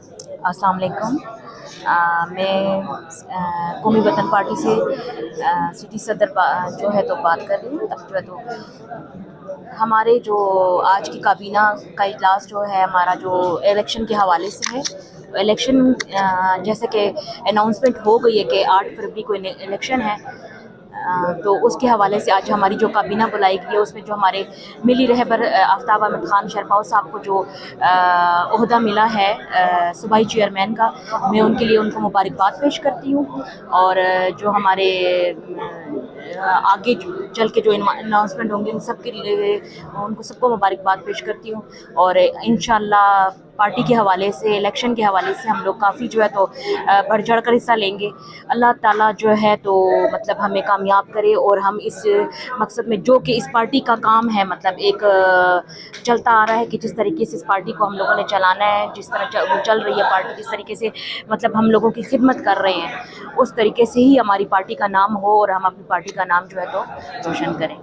السلام علیکم۔ میں قومی وطن پارٹی سے سٹی صدر جو ہے تو بات کر رہی ہوں۔ اب جو ہے تو ہمارے جو آج کی کابینہ کا اجلاس جو ہے ہمارا جو الیکشن کے حوالے سے ہے، الیکشن جیسے کہ اناؤنسمنٹ ہو گئی ہے کہ 8 فروری کو الیکشن ہے، تو اس کے حوالے سے آج ہماری جو کابینہ بلائی گئی ہے اس میں جو ہمارے ملی رہبر آفتاب احمد خان شرپاؤ صاحب کو جو عہدہ ملا ہے صوبائی چیئرمین کا، میں ان کے لیے ان کو مبارکباد پیش کرتی ہوں، اور جو ہمارے آگے چل کے جو اناؤنسمنٹ ہوں گے ان سب کے لیے ان کو سب کو مبارکباد پیش کرتی ہوں، اور انشاءاللہ پارٹی کے حوالے سے الیکشن کے حوالے سے ہم لوگ کافی جو ہے تو بڑھ چڑھ کر حصہ لیں گے۔ اللہ تعالیٰ جو ہے تو مطلب ہمیں کامیاب کرے، اور ہم اس مقصد میں جو کہ اس پارٹی کا کام ہے، مطلب ایک چلتا آ رہا ہے کہ جس طریقے سے اس پارٹی کو ہم لوگوں نے چلانا ہے، جس طرح چل رہی ہے پارٹی، جس طریقے سے مطلب ہم لوگوں کی خدمت کر رہے ہیں، اس طریقے سے ہی ہماری پارٹی کا نام ہو اور ہم اپنی پارٹی کا نام جو ہے تو روشن کریں۔